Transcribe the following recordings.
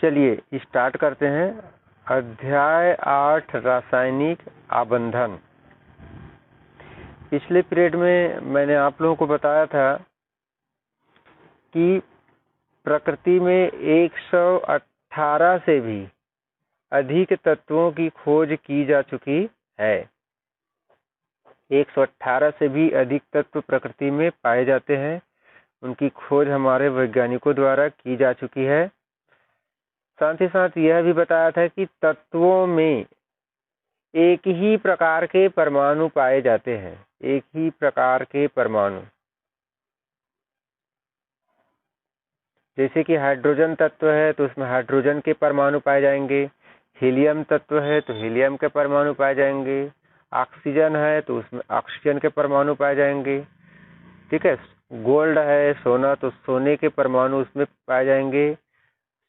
चलिए स्टार्ट करते हैं। अध्याय 8 रासायनिक आबंधन। पिछले पीरियड में मैंने आप लोगों को बताया था कि प्रकृति में 118 से भी अधिक तत्वों की खोज की जा चुकी है। 118 से भी अधिक तत्व प्रकृति में पाए जाते हैं। उनकी खोज हमारे वैज्ञानिकों द्वारा की जा चुकी है। साथ ही साथ यह भी बताया था कि तत्वों में एक ही प्रकार के परमाणु पाए जाते हैं। एक ही प्रकार के परमाणु, जैसे कि हाइड्रोजन तत्व है तो उसमें हाइड्रोजन के परमाणु पाए जाएंगे। हीलियम तत्व है तो हीलियम के परमाणु पाए जाएंगे। ऑक्सीजन है तो उसमें ऑक्सीजन के परमाणु पाए जाएंगे। ठीक है। गोल्ड है, सोना, तो सोने के परमाणु उसमें पाए जाएंगे।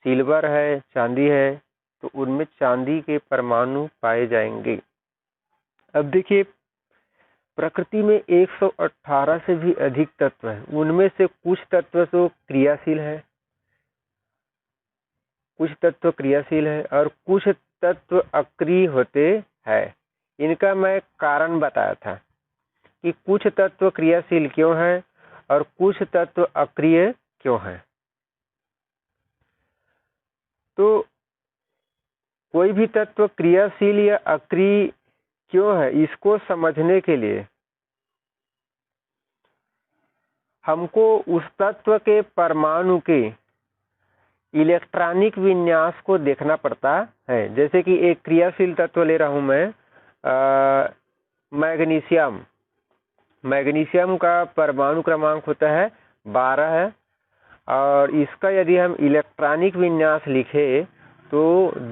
सिल्वर है, चांदी है, तो उनमें चांदी के परमाणु पाए जाएंगे। अब देखिए, प्रकृति में 118 से भी अधिक तत्व हैं। उनमें से कुछ तत्व तो क्रियाशील है, कुछ तत्व क्रियाशील है और कुछ तत्व अक्रिय होते हैं। इनका मैं कारण बताया था कि कुछ तत्व क्रियाशील क्यों है और कुछ तत्व अक्रिय क्यों है। तो कोई भी तत्व क्रियाशील या अक्रिय क्यों है, इसको समझने के लिए हमको उस तत्व के परमाणु के इलेक्ट्रॉनिक विन्यास को देखना पड़ता है। जैसे कि एक क्रियाशील तत्व ले रहा हूं मैं, मैग्नीशियम। मैग्नीशियम का परमाणु क्रमांक होता है 12 है और इसका यदि हम इलेक्ट्रॉनिक विन्यास लिखे तो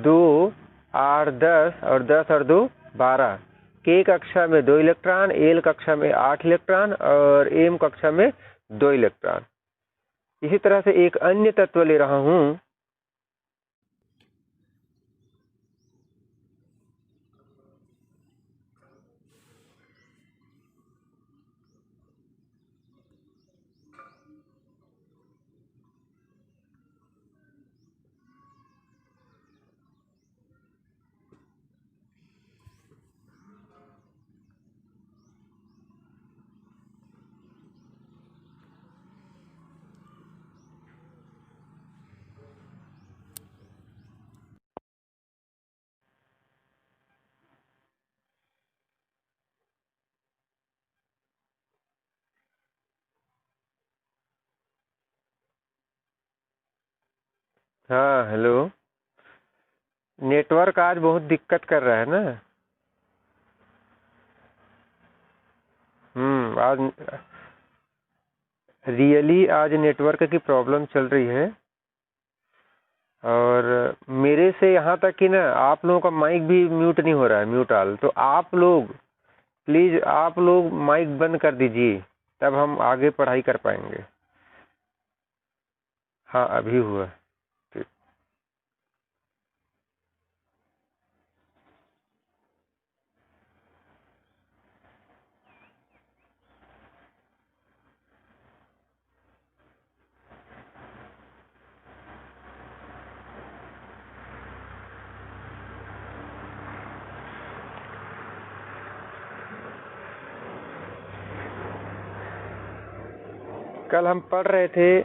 2 8 10 और 10 और 2 12। के कक्षा में 2 इलेक्ट्रॉन, एल कक्षा में 8 इलेक्ट्रॉन और एम कक्षा में 2 इलेक्ट्रॉन। इसी तरह से एक अन्य तत्व ले रहा हूं, हाँ हेलो, नेटवर्क आज बहुत दिक्कत कर रहा है ना। आज रियली आज नेटवर्क की प्रॉब्लम चल रही है और मेरे से यहाँ तक कि ना आप लोगों का माइक भी म्यूट नहीं हो रहा है, म्यूट ऑल। तो आप लोग प्लीज आप लोग माइक बंद कर दीजिए, तब हम आगे पढ़ाई कर पाएंगे। हाँ अभी हुआ। कल हम पढ़ रहे थे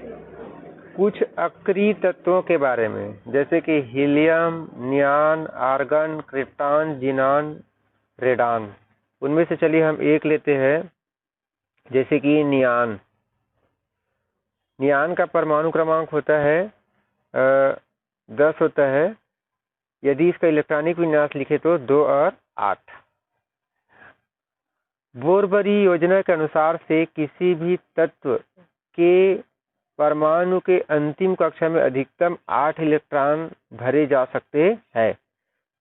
कुछ अक्रिय तत्वों के बारे में, जैसे कि helium, neon, argon, krypton, xenon, radon. उनमें से चलिए हम एक लेते हैं, जैसे कि नियॉन। नियॉन का परमाणु क्रमांक होता है 10 होता है। यदि इसका इलेक्ट्रॉनिक विन्यास लिखे तो 2 और 8। बोरबरी योजना के अनुसार से किसी भी तत्व के परमाणु के अंतिम कक्षा में अधिकतम 8 इलेक्ट्रॉन भरे जा सकते हैं।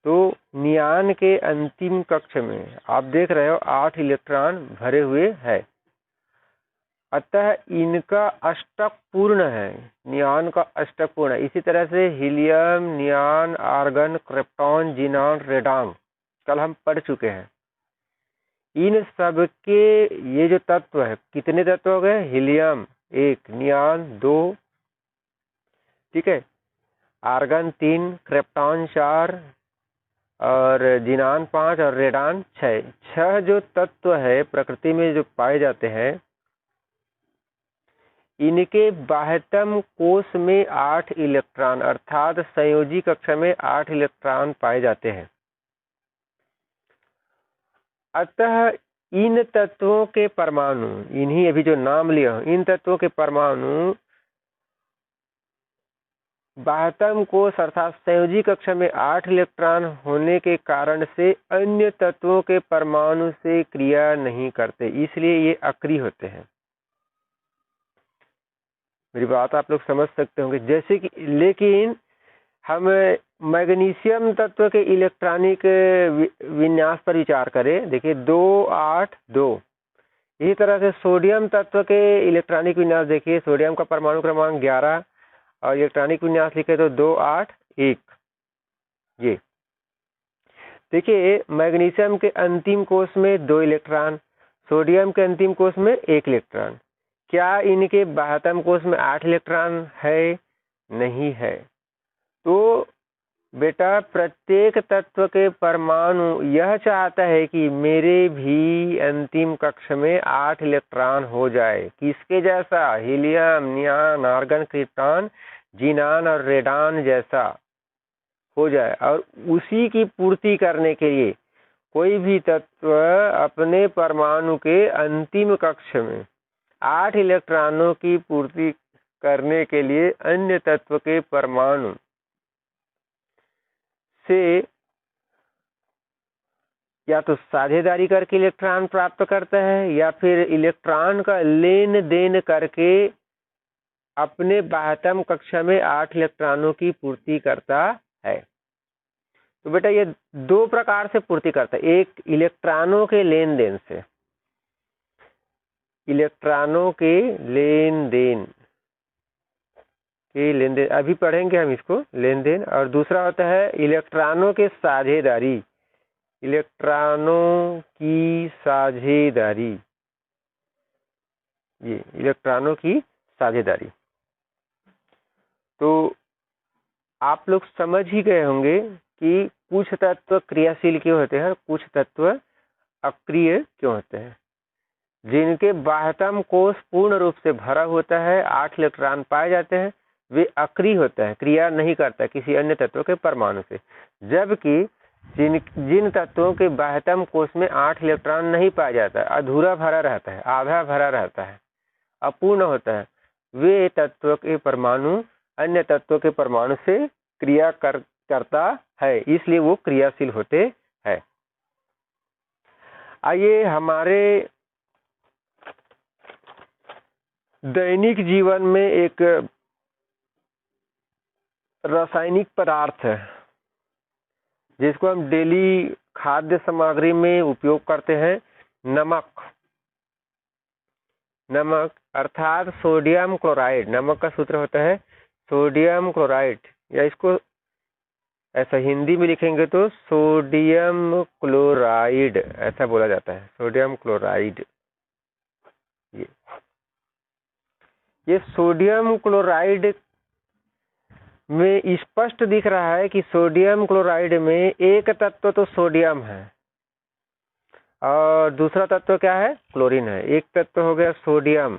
तो नियॉन के अंतिम कक्ष में आप देख रहे हो 8 इलेक्ट्रॉन भरे हुए हैं, अतः इनका अष्टक पूर्ण है। नियॉन का अष्टक पूर्ण है। इसी तरह से helium, neon, argon, krypton, xenon, radon कल हम पढ़ चुके हैं। इन सब के ये जो तत्व है, कितने तत्व हो गए? हीलियम 1, नियॉन 2, ठीक है, आर्गन 3, क्रिप्टॉन 4 और जिनान 5 और रेडान 6। 6 जो तत्व है प्रकृति में जो पाए जाते हैं, इनके बाह्यतम कोश में 8 इलेक्ट्रॉन अर्थात संयोजी कक्षा में 8 इलेक्ट्रॉन पाए जाते हैं। अतः इन तत्वों के परमाणु, इन्हीं अभी जो नाम लिया, इन तत्वों के परमाणु बाह्यतम कोश अर्थात संयोजी कक्षा में 8 इलेक्ट्रॉन होने के कारण से अन्य तत्वों के परमाणु से क्रिया नहीं करते, इसलिए ये अक्रिय होते हैं। मेरी बात आप लोग समझ सकते होंगे। जैसे कि लेकिन हम मैग्नीशियम तत्व के इलेक्ट्रॉनिक विन्यास पर विचार करें, देखिए 2 8 2। इसी तरह से सोडियम तत्व के इलेक्ट्रॉनिक विन्यास देखिए, सोडियम का परमाणु क्रमांक 11 और इलेक्ट्रॉनिक विन्यास लिखे तो 2 8 1। ये देखिए मैग्नीशियम के अंतिम कोश में 2 इलेक्ट्रॉन, सोडियम के अंतिम कोश में 1 इलेक्ट्रॉन। क्या इनके बाह्यतम कोश में 8 इलेक्ट्रॉन है? नहीं है। तो बेटा प्रत्येक तत्व के परमाणु यह चाहता है कि मेरे भी अंतिम कक्ष में 8 इलेक्ट्रॉन हो जाए। किसके जैसा? हीलियम, नियॉन, आर्गन, क्रिप्टॉन, जिनान और रेडान जैसा हो जाए। और उसी की पूर्ति करने के लिए कोई भी तत्व अपने परमाणु के अंतिम कक्ष में 8 इलेक्ट्रॉनों की पूर्ति करने के लिए अन्य तत्व के परमाणु से या तो साझेदारी करके इलेक्ट्रॉन प्राप्त करता है या फिर इलेक्ट्रॉन का लेन देन करके अपने बाह्यतम कक्षा में 8 इलेक्ट्रॉनों की पूर्ति करता है। तो बेटा ये 2 प्रकार से पूर्ति करता है। एक इलेक्ट्रॉनों के लेन देन से, इलेक्ट्रॉनों के लेन देन अभी पढ़ेंगे हम इसको, लेन देन। और दूसरा होता है इलेक्ट्रॉनों के साझेदारी, इलेक्ट्रॉनों की साझेदारी, ये इलेक्ट्रॉनों की साझेदारी। तो आप लोग समझ ही गए होंगे कि कुछ तत्व क्रियाशील क्यों होते हैं और कुछ तत्व अक्रिय क्यों होते हैं। जिनके बाह्यतम कोश पूर्ण रूप से भरा होता है, 8 इलेक्ट्रॉन पाए जाते हैं, वे अक्रिय होता है, क्रिया नहीं करता किसी अन्य तत्व के परमाणु से। जबकि जिन तत्वों के बाह्यतम कोश में 8 इलेक्ट्रॉन नहीं पाया जाता, अधूरा भरा रहता है, आधा भरा रहता है, अपूर्ण होता है, वे तत्व के परमाणु अन्य तत्वों के परमाणु से क्रिया करता है, इसलिए वो क्रियाशील होते हैं। आइए हमारे दैनिक जीवन में एक रासायनिक पदार्थ है जिसको हम डेली खाद्य सामग्री में उपयोग करते हैं, नमक। नमक अर्थात सोडियम क्लोराइड। नमक का सूत्र होता है सोडियम क्लोराइड, या इसको ऐसा हिंदी में लिखेंगे तो सोडियम क्लोराइड ऐसा बोला जाता है, सोडियम क्लोराइड। ये सोडियम क्लोराइड में स्पष्ट दिख रहा है कि सोडियम क्लोराइड में एक तत्व तो सोडियम है और दूसरा तत्व क्या है? क्लोरीन है। एक तत्व हो गया सोडियम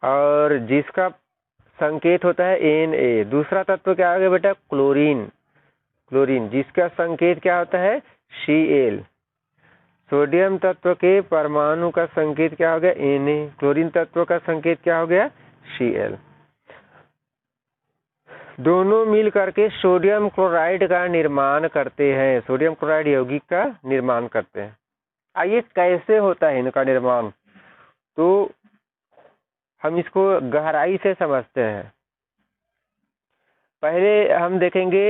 और जिसका संकेत होता है Na। दूसरा तत्व क्या हो गया बेटा? क्लोरीन। क्लोरीन जिसका संकेत क्या होता है? Cl। सोडियम तत्व के परमाणु का संकेत क्या हो गया? Na। क्लोरीन तत्व का संकेत क्या हो गया? Cl। दोनों मिल करके सोडियम क्लोराइड का निर्माण करते हैं, सोडियम क्लोराइड यौगिक का निर्माण करते हैं। आइए कैसे होता है इनका निर्माण, तो हम इसको गहराई से समझते हैं। पहले हम देखेंगे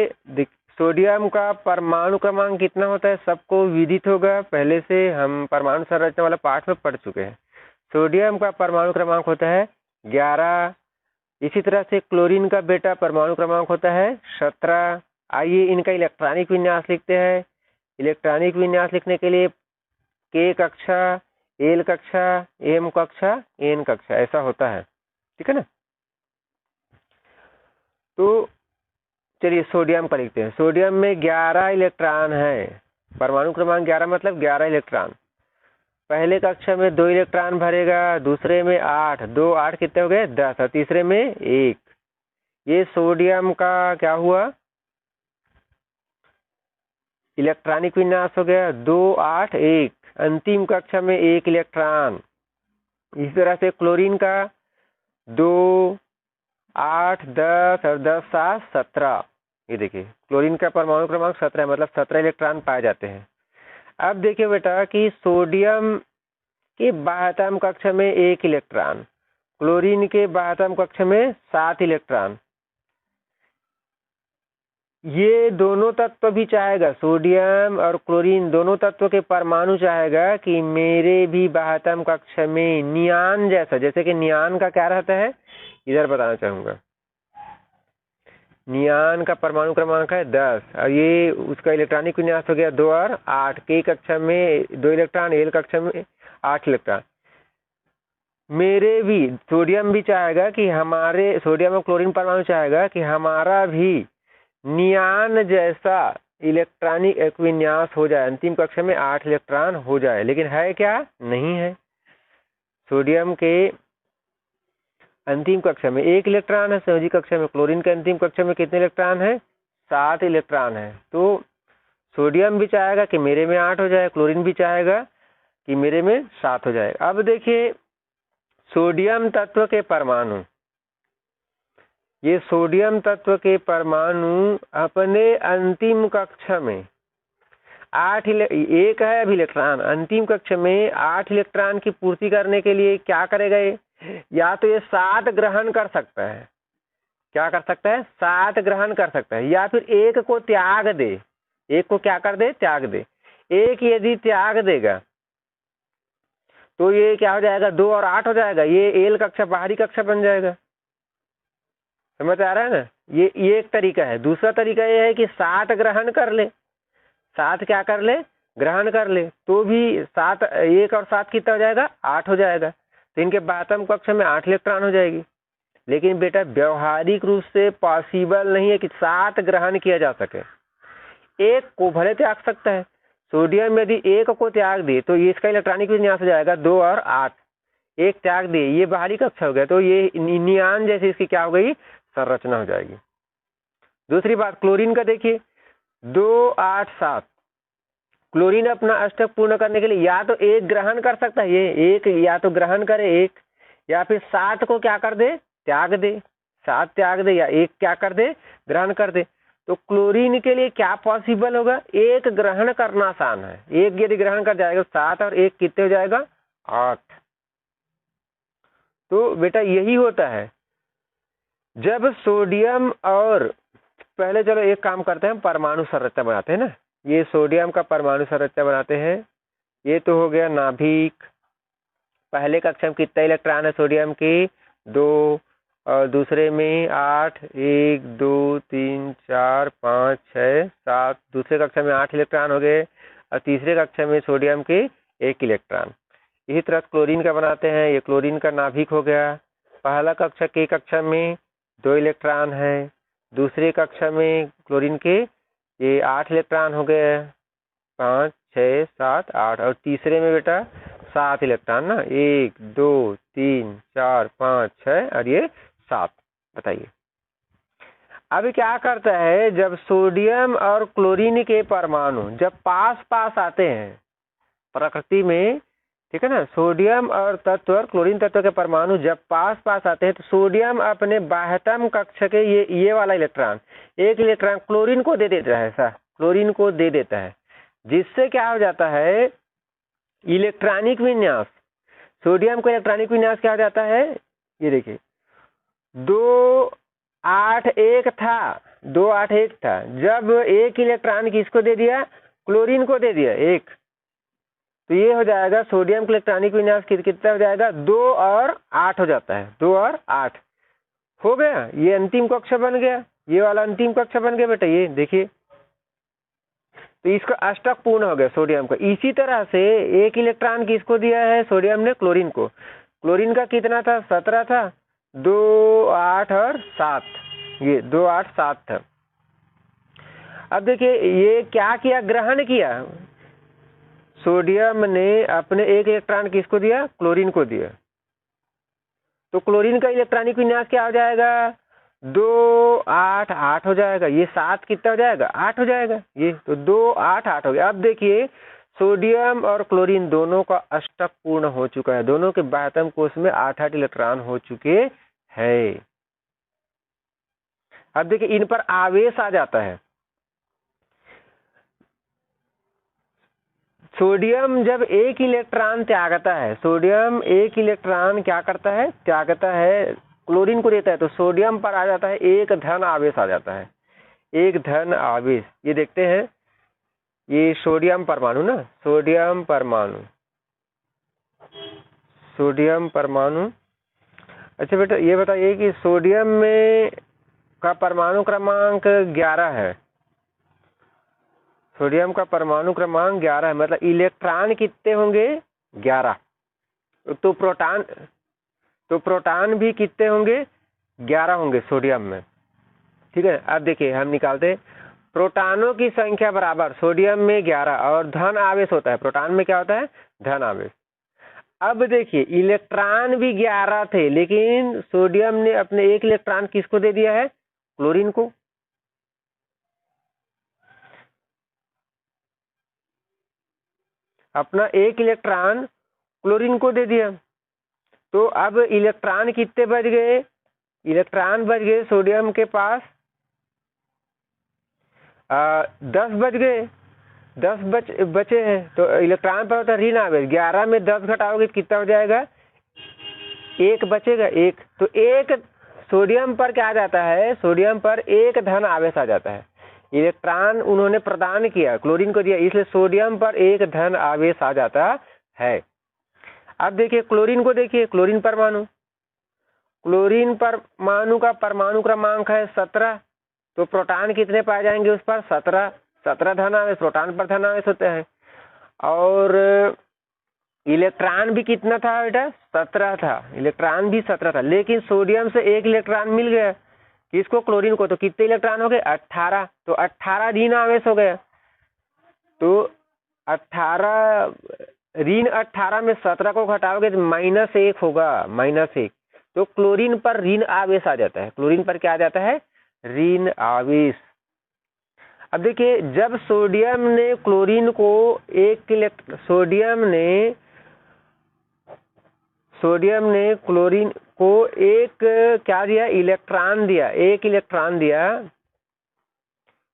सोडियम का परमाणु क्रमांक कितना होता है, सबको विदित होगा, पहले से हम परमाणु संरचना वाला पाठ में पढ़ चुके हैं। सोडियम का परमाणु क्रमांक होता है 11। इसी तरह से क्लोरीन का बेटा परमाणु क्रमांक होता है 17। आइए इनका इलेक्ट्रॉनिक विन्यास लिखते हैं। इलेक्ट्रॉनिक विन्यास लिखने के लिए K कक्षा, L कक्षा, M कक्षा, N कक्षा ऐसा होता है, ठीक है ना। तो चलिए सोडियम का लिखते हैं। सोडियम में 11 इलेक्ट्रॉन है, परमाणु क्रमांक 11 मतलब 11 इलेक्ट्रॉन। पहले कक्षा में 2 इलेक्ट्रॉन भरेगा, दूसरे में 8, 2 8 कितने हो गए 10, और तीसरे में 1। ये सोडियम का क्या हुआ, इलेक्ट्रॉनिक विन्यास हो गया 2 8 1, अंतिम कक्षा में 1 इलेक्ट्रॉन। इसी तरह से क्लोरीन का 2 8 10 और 10 7 17। ये देखिए क्लोरीन का परमाणु क्रमांक 17 मतलब 17 इलेक्ट्रॉन पाए जाते हैं। अब देखिए बेटा कि सोडियम के 12वें कक्षा में 1 इलेक्ट्रॉन, क्लोरीन के 12वें कक्षा में 7 इलेक्ट्रॉन। ये दोनों तत्व भी चाहेगा, सोडियम और क्लोरीन दोनों तत्व के परमाणु चाहेगा कि मेरे भी 12वें कक्षा में नियान जैसा, जैसे कि नियान का क्या रहता है इधर बताना चाहूंगा। नियान का परमाणु क्रमांक है 10 और ये उसका इलेक्ट्रॉनिक विन्यास हो गया 2 और 8। के कक्षा में 2 इलेक्ट्रॉन, एल कक्षा में 8 इलेक्ट्रॉन। मेरे भी सोडियम भी चाहेगा कि हमारे, सोडियम और क्लोरीन परमाणु चाहेगा कि हमारा भी नियान जैसा इलेक्ट्रॉनिक विन्यास हो जाए, अंतिम कक्षा में 8 इलेक्ट्रॉन हो जाए। लेकिन है क्या, नहीं है। सोडियम के अंतिम कक्षा में 1 इलेक्ट्रॉन है, संयोजी कक्षा में। क्लोरीन के अंतिम कक्षा में कितने इलेक्ट्रॉन है, 7 इलेक्ट्रॉन है। तो सोडियम भी चाहेगा कि मेरे में 8 हो जाए, क्लोरीन भी चाहेगा कि मेरे में 7 हो जाए। अब देखिए सोडियम तत्व के परमाणु, ये सोडियम तत्व के परमाणु अपने अंतिम कक्षा में 8 एक है अभी इलेक्ट्रॉन, अंतिम कक्षा में 8 इलेक्ट्रॉन की पूर्ति करने के लिए क्या करेगा ये, या तो ये 7 ग्रहण कर सकता है, क्या कर सकता है 7 ग्रहण कर सकता है, या फिर एक को त्याग दे, एक को क्या कर दे, त्याग दे। एक यदि त्याग देगा तो ये क्या हो जाएगा 2 और 8 हो जाएगा, ये एल कक्षा बाहरी कक्षा बन जाएगा। समझ आ रहा है ना, ये एक तरीका है। दूसरा तरीका ये है कि 7 ग्रहण कर ले, 7 क्या कर ले, ग्रहण कर ले, तो भी 7, 1 और 7 कितना हो जाएगा 8 हो जाएगा। तो इनके 12वें कक्षा में 8 इलेक्ट्रॉन हो जाएगी। लेकिन बेटा व्यवहारिक रूप से पॉसिबल नहीं है कि 7 ग्रहण किया जा सके। एक को भले त्याग सकता है, सोडियम यदि एक को त्याग दे तो ये इसका इलेक्ट्रॉनिक विन्यास हो जाएगा 2 और 8। एक त्याग दे, ये बाहरी कक्षा हो गया, तो ये नियान जैसी इसकी क्या हो गई, संरचना हो जाएगी। दूसरी बात क्लोरीन का देखिए 2 8 7। क्लोरीन अपना अष्टक पूर्ण करने के लिए या तो एक ग्रहण कर सकता है, ये एक या तो ग्रहण करे एक, या फिर 7 को क्या कर दे, त्याग दे, 7 त्याग दे, या एक क्या कर दे, ग्रहण कर दे। तो क्लोरीन के लिए क्या पॉसिबल होगा, एक ग्रहण करना आसान है। एक यदि ग्रहण कर जाएगा 7 और एक कितने हो जाएगा 8। तो बेटा यही होता है जब सोडियम और, पहले चलो एक काम करते हैं, परमाणु संरचना बनाते हैं ना। ये सोडियम का परमाणु संरचना बनाते हैं। ये तो हो गया नाभिक। पहले कक्षा में कितना इलेक्ट्रॉन है सोडियम के, 2, और दूसरे में 8, 1 2 3 4 5 6 7। दूसरे कक्षा में 8 इलेक्ट्रॉन हो गए, और तीसरे कक्षा में सोडियम के 1 इलेक्ट्रॉन। इसी तरह क्लोरीन का बनाते हैं। ये क्लोरीन का नाभिक हो गया। पहला कक्षा के कक्षा में 2 इलेक्ट्रॉन है, दूसरे कक्षा में क्लोरीन के ये 8 इलेक्ट्रॉन हो गए, 5 6 7 8, और तीसरे में बेटा 7 इलेक्ट्रॉन ना, 1 2 3 4 5 6 और ये 7। बताइए अभी क्या करता है, जब सोडियम और क्लोरीन के परमाणु जब पास पास आते हैं प्रकृति में, ठीक है ना, सोडियम और तत्व और क्लोरीन तत्व के परमाणु जब पास पास आते हैं तो सोडियम अपने 12वें कक्षा के ये वाला इलेक्ट्रॉन, 1 इलेक्ट्रॉन क्लोरीन को दे देता है, ऐसा क्लोरीन को दे देता है, जिससे क्या हो जाता है इलेक्ट्रॉनिक विन्यास। सोडियम का इलेक्ट्रॉनिक विन्यास क्या हो जाता है, ये देखिए 2 8 1 था, 2 8 1 था। जब 1 इलेक्ट्रॉन किसको दे दिया, क्लोरीन को दे दिया 1, तो ये हो जाएगा सोडियम का इलेक्ट्रॉनिक विन्यास कितना हो जाएगा 2 और 8 हो जाता है। 2 और 8 हो गया, ये अंतिम कक्षा बन गया, ये वाला अंतिम कक्षा बन गया बेटा। ये देखिए तो इसका अष्टक पूर्ण हो गया सोडियम का। इसी तरह से 1 इलेक्ट्रॉन किसको दिया है सोडियम ने, क्लोरीन को। क्लोरीन का कितना था 17 था, 2 8 और 7, ये 2 8 7 था। अब देखिए ये क्या किया, ग्रहण किया, सोडियम ने अपने एक इलेक्ट्रॉन किसको दिया, क्लोरीन को दिया। तो क्लोरीन का इलेक्ट्रॉनिक विन्यास क्या हो जाएगा, 2 8 8 हो जाएगा। ये 7 कितना हो जाएगा, 8 हो जाएगा। ये तो 2 8 8 हो गया। अब देखिए सोडियम और क्लोरीन दोनों का अष्टक पूर्ण हो चुका है, दोनों के बाह्यतम कोश में 8 8 इलेक्ट्रॉन हो चुके हैं। अब देखिए इन पर आवेश आ जाता है। सोडियम जब एक इलेक्ट्रॉन त्यागता है, सोडियम एक इलेक्ट्रॉन क्या करता है, त्यागता है, क्लोरीन को देता है, तो सोडियम पर आ जाता है एक धन आवेश आ जाता है, एक धन आवेश। ये देखते हैं, ये सोडियम परमाणु ना, सोडियम परमाणु, सोडियम परमाणु। अच्छा बेटा ये बताइए कि सोडियम में का परमाणु क्रमांक 11 है, सोडियम का परमाणु क्रमांक 11 है, मतलब इलेक्ट्रॉन कितने होंगे, 11। तो प्रोटॉन भी कितने होंगे, 11 होंगे सोडियम में। ठीक है, अब देखिए हम निकालते हैं, प्रोटॉनों की संख्या बराबर सोडियम में 11 और धन आवेश होता है, प्रोटॉन में क्या होता है, धन आवेश। अब देखिए इलेक्ट्रॉन भी 11 थे, लेकिन सोडियम ने अपने एक इलेक्ट्रॉन किसको दे दिया है, क्लोरीन को। अपना एक इलेक्ट्रॉन क्लोरीन को दे दिया। तो अब इलेक्ट्रॉन कितने बच गए, इलेक्ट्रॉन बच गए सोडियम के पास 10 बच गए, 10 बचे हैं। तो इलेक्ट्रॉन पर होता है ऋण आवेश, 11 में 10 घटाओगे कितना हो जाएगा, 1 बचेगा, 1। तो एक सोडियम पर क्या आ जाता है, सोडियम पर एक धन आवेश आ जाता है, इलेक्ट्रॉन उन्होंने प्रदान किया, क्लोरीन को दिया, इसलिए सोडियम पर एक धन आवेश आ जाता है। अब देखिए क्लोरीन को देखिए, क्लोरीन परमाणु, क्लोरीन परमाणु का परमाणु क्रमांक है 17। तो प्रोटॉन कितने पाए जाएंगे उस पर, 17 धन आवेश, प्रोटॉन पर धन आवेश होते हैं। और इलेक्ट्रॉन भी कितना था बेटा, 17 था, इलेक्ट्रॉन भी 17 था, लेकिन सोडियम से एक इलेक्ट्रॉन मिल गया, किसको, क्लोरीन को। तो कितने इलेक्ट्रॉन हो गए, 18। तो 18 ऋण आवेश हो गया। तो 18 ऋण 18 में 17 को घटाओगे तो -1 होगा, -1। तो क्लोरीन पर ऋण आवेश आ जाता है, क्लोरीन पर क्या आ जाता है, ऋण आवेश। अब देखिए जब सोडियम ने क्लोरीन को सोडियम ने क्लोरीन को एक क्या दिया, इलेक्ट्रॉन दिया, एक इलेक्ट्रॉन दिया।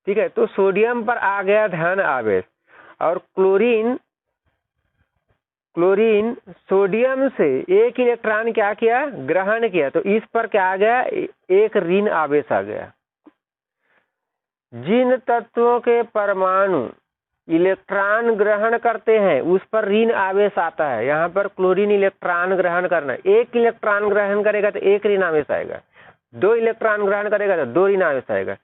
ठीक है, तो सोडियम पर आ गया धन आवेश और क्लोरीन सोडियम से एक इलेक्ट्रॉन क्या किया, ग्रहण किया, तो इस पर क्या आ गया, एक ऋण आवेश आ गया। जिन तत्वों के परमाणु इलेक्ट्रॉन ग्रहण करते हैं उस पर ऋण आवेश आता है। यहाँ पर क्लोरीन इलेक्ट्रॉन ग्रहण करना, एक इलेक्ट्रॉन ग्रहण करेगा तो एक ऋण आवेश आएगा, 2 इलेक्ट्रॉन ग्रहण करेगा तो 2 ऋण आवेश आएगा,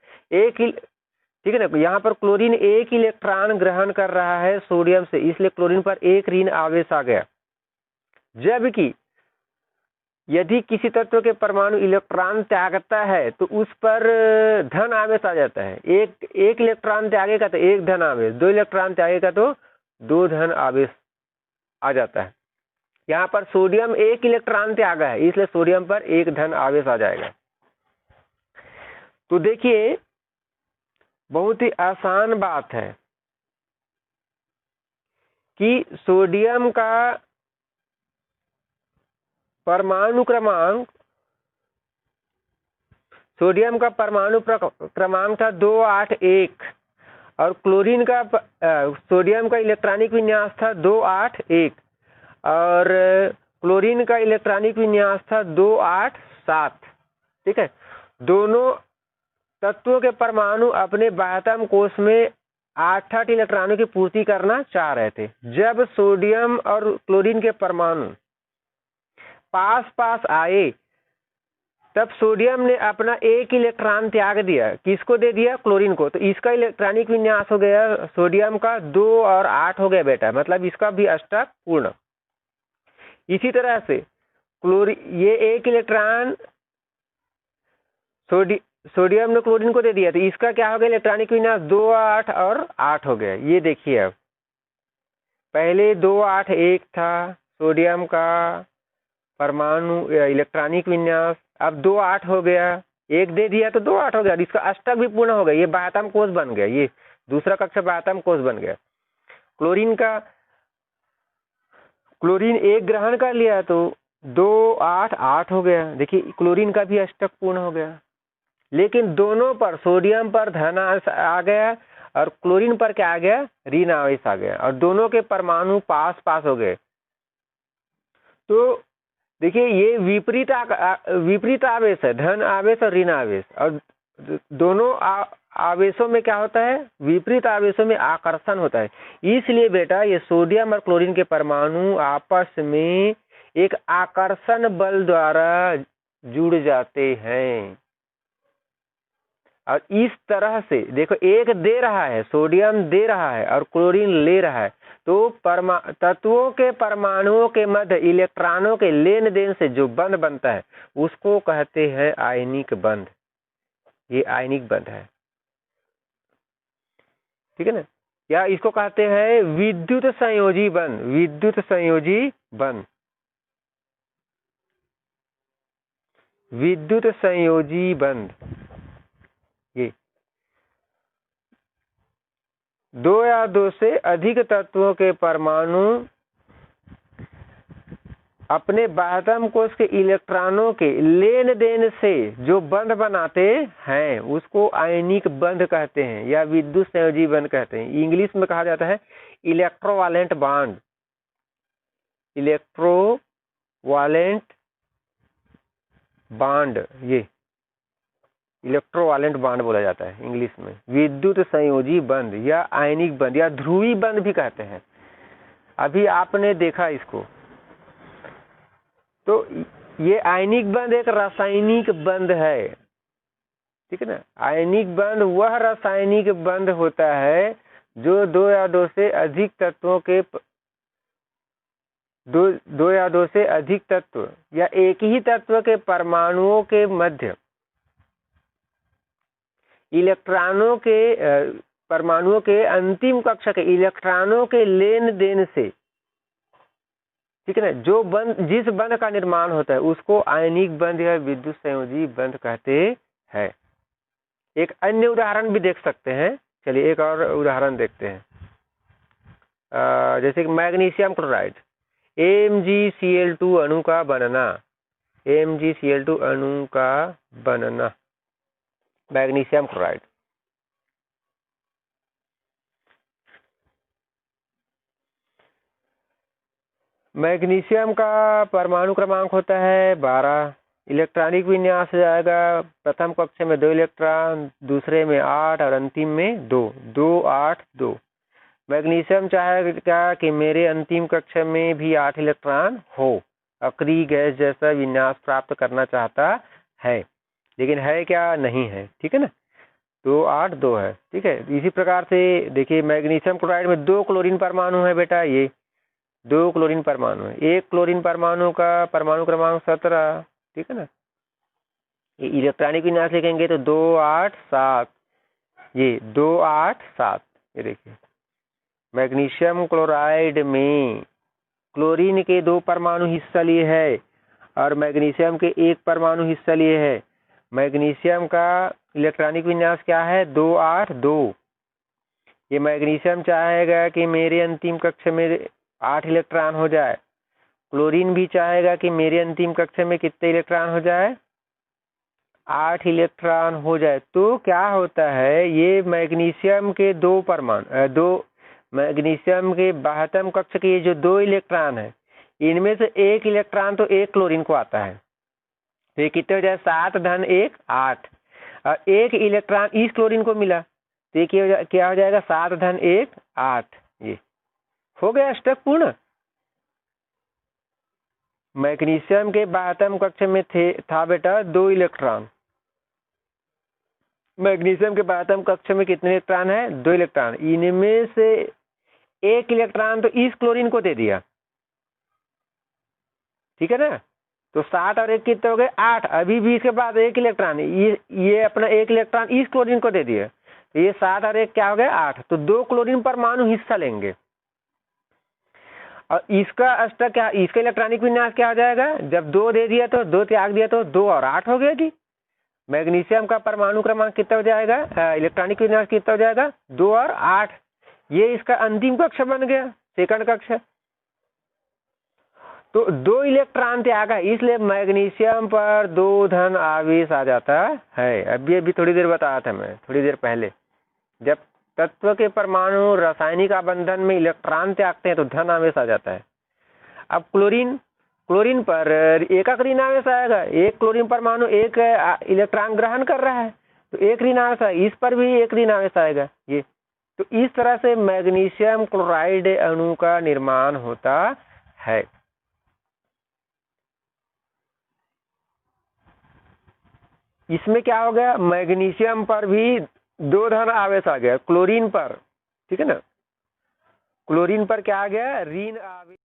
ठीक है ना। यहाँ पर क्लोरीन एक इलेक्ट्रॉन ग्रहण कर रहा है सोडियम से, इसलिए क्लोरीन पर एक ऋण आवेश आ गया। जबकि यदि किसी तत्व के परमाणु इलेक्ट्रॉन त्यागता है तो उस पर धन आवेश आ जाता है, एक इलेक्ट्रॉन त्यागेगा तो एक धन आवेश, 2 इलेक्ट्रॉन त्यागेगा तो 2 धन आवेश आ जाता है। यहाँ पर सोडियम एक इलेक्ट्रॉन त्यागा है, इसलिए सोडियम पर एक धन आवेश आ जाएगा। तो देखिए बहुत ही आसान बात है कि सोडियम का परमाणु क्रमांक था 281 और क्लोरीन का सोडियम का इलेक्ट्रॉनिक विन्यास था 281 और क्लोरीन का इलेक्ट्रॉनिक विन्यास था 287। ठीक है, दोनों तत्वों के परमाणु अपने बाह्यतम कोश में 8-8 इलेक्ट्रॉनों की पूर्ति करना चाह रहे थे। जब सोडियम और क्लोरीन के परमाणु पास आए तब सोडियम ने अपना एक इलेक्ट्रॉन त्याग दिया, किसको दे दिया, क्लोरीन को। तो इसका इलेक्ट्रॉनिक विन्यास हो गया सोडियम का 2 और 8 हो गया बेटा, मतलब इसका भी अष्टक पूर्ण। इसी तरह से ये एक इलेक्ट्रॉन सोडियम ने क्लोरीन को दे दिया, तो इसका क्या हो गया इलेक्ट्रॉनिक विन्यास 2 8 और 8 हो गया। ये देखिए अब पहले 2 8 1 था सोडियम का परमाणु इलेक्ट्रॉनिक विन्यास, अब 2 8 हो गया, एक दे दिया तो 2 8 हो गया, इसका अष्टक भी पूर्ण हो गया, ये बाह्यतम कोष बन गया, ये दूसरा कक्षा बाह्यतम कोष बन गया। क्लोरीन एक ग्रहण कर लिया तो 2 8 8 हो गया, देखिए क्लोरीन का भी अष्टक पूर्ण हो गया। लेकिन दोनों पर सोडियम पर धन आ गया और क्लोरीन पर क्या आ गया ऋण आवेश आ गया, और दोनों के परमाणु पास पास हो गए। तो देखिए ये विपरीत आवेश है, धन आवेश और ऋण आवेश, और दोनों आवेशों में क्या होता है, विपरीत आवेशों में आकर्षण होता है। इसलिए बेटा ये सोडियम और क्लोरीन के परमाणु आपस में एक आकर्षण बल द्वारा जुड़ जाते हैं। और इस तरह से देखो एक दे रहा है, सोडियम दे रहा है और क्लोरीन ले रहा है, तो तत्वों के परमाणुओं के मध्य इलेक्ट्रॉनों के लेन देन से जो बंध बनता है उसको कहते हैं आयनिक बंध। ये आयनिक बंध है, ठीक है ना, या इसको कहते हैं विद्युत संयोजी बंध। विद्युत संयोजी बंध, विद्युत संयोजी बंध, ये 2 या 2 से अधिक तत्वों के परमाणु अपने बाह्यतम कोष के इलेक्ट्रॉनों के लेन देन से जो बंध बनाते हैं उसको आयनिक बंध कहते हैं या विद्युत संयोजी बंध कहते हैं। इंग्लिश में कहा जाता है इलेक्ट्रोवालेंट बॉन्ड। इलेक्ट्रोवालेंट बॉन्ड, ये इलेक्ट्रोवालेंट बॉन्ड बोला जाता है इंग्लिश में। विद्युत संयोजी बंध या आयनिक बंध या ध्रुवी बंध भी कहते हैं। अभी आपने देखा इसको, तो ये आयनिक बंध एक रासायनिक बंध है, ठीक है ना। आयनिक बंध वह रासायनिक बंध होता है जो 2 या 2 से अधिक तत्वों के दो या 2 से अधिक तत्व या एक ही तत्व के परमाणुओं के मध्य इलेक्ट्रॉनों के परमाणुओं के अंतिम कक्षा के इलेक्ट्रॉनों के लेन देन से, ठीक है ना, जो बंध जिस बंध का निर्माण होता है उसको आयनिक बंध या विद्युत संयोजी बंध कहते हैं। एक अन्य उदाहरण भी देख सकते हैं, चलिए एक और उदाहरण देखते हैं। जैसे कि मैग्नीशियम क्लोराइड, MgCl2 अणु का बनना, MgCl2 अणु का बनना, मैग्नीशियम क्लोराइड। मैग्नीशियम का परमाणु क्रमांक होता है 12। इलेक्ट्रॉनिक विन्यास जाएगा प्रथम कक्षा में 2 इलेक्ट्रॉन, दूसरे में 8 और अंतिम में 2, 2 8 2। मैग्नीशियम चाहेगा कि मेरे अंतिम कक्षा में भी 8 इलेक्ट्रॉन हो, अक्रिय गैस जैसा विन्यास प्राप्त करना चाहता है, लेकिन है क्या, नहीं है, ठीक है ना। 2 8 2 है, ठीक है। इसी प्रकार से देखिए मैग्नीशियम क्लोराइड में 2 क्लोरीन परमाणु है बेटा, ये 2 क्लोरीन परमाणु है। एक क्लोरीन परमाणु का परमाणु क्रमांक 17, ठीक है ना। ये इलेक्ट्रॉनिक विन्यास लिखेंगे तो 2 8 7, ये 2 8 7। ये देखिए मैग्नीशियम क्लोराइड में क्लोरीन के 2 परमाणु हिस्सा लिए है और मैग्नीशियम के 1 परमाणु हिस्सा लिए है। मैग्नीशियम का इलेक्ट्रॉनिक विन्यास क्या है, 2 8 2। ये मैग्नीशियम चाहेगा कि मेरे अंतिम कक्षा में 8 इलेक्ट्रॉन हो जाए, क्लोरीन भी चाहेगा कि मेरे अंतिम कक्षा में कितने इलेक्ट्रॉन हो जाए, 8 इलेक्ट्रॉन हो जाए। तो क्या होता है, ये मैग्नीशियम के 2 परमाणु, 2 मैग्नीशियम के बाह्यतम कक्षा के जो 2 इलेक्ट्रॉन है, इनमें से 1 इलेक्ट्रॉन तो 1 क्लोरीन को आता है, तो ये कितने हो जाए, 7 धन 1 8, और 1 इलेक्ट्रॉन इस क्लोरीन को मिला तो ये क्या हो जाएगा, 7 धन 1 8। ये हो गया अष्टक पूर्ण। मैग्नीशियम के बाह्यतम कक्षा में था बेटा 2 इलेक्ट्रॉन। मैग्नीशियम के बाह्यतम कक्षा में कितने इलेक्ट्रॉन है, 2 इलेक्ट्रॉन। इनमें से 1 इलेक्ट्रॉन तो इस क्लोरीन को दे दिया, ठीक है ना, तो 7 और 1 कितने हो गए 8। अभी भी इसके बाद 1 इलेक्ट्रॉन, ये अपना 1 इलेक्ट्रॉन इस क्लोरीन को दे दिए, तो ये 7 और 1 क्या हो गए 8। तो 2 क्लोरीन परमाणु हिस्सा लेंगे और इसका अष्टक क्या, इसका इलेक्ट्रॉनिक विन्यास क्या हो जाएगा, जब 2 दे दिया तो 2 त्याग दिया तो 2 और 8 हो गया जी। मैग्नीशियम का परमाणु क्रमांक कितना हो जाएगा, इलेक्ट्रॉनिक विन्यास कितना हो जाएगा 2 और 8। ये इसका अंतिम कक्ष बन गया, सेकंड कक्ष। तो 2 इलेक्ट्रॉन त्याग है, इसलिए मैग्नीशियम पर 2 धन आवेश आ जाता है। अभी थोड़ी देर बताया था मैं, थोड़ी देर पहले, जब तत्व के परमाणु रासायनिक आबंधन में इलेक्ट्रॉन त्यागते हैं तो धन आवेश आ जाता है। अब क्लोरीन पर एक ऋण आवेश आएगा, एक क्लोरीन परमाणु 1 इलेक्ट्रॉन ग्रहण कर रहा है तो 1 ऋण आवेश है, इस पर भी 1 ऋण आवेश आएगा। ये तो इस तरह से मैग्नीशियम क्लोराइड अणु का निर्माण होता है। इसमें क्या हो गया, मैग्नीशियम पर भी 2 धन आवेश आ गया, क्लोरीन पर, ठीक है ना, क्लोरीन पर क्या आ गया ऋण आवेश।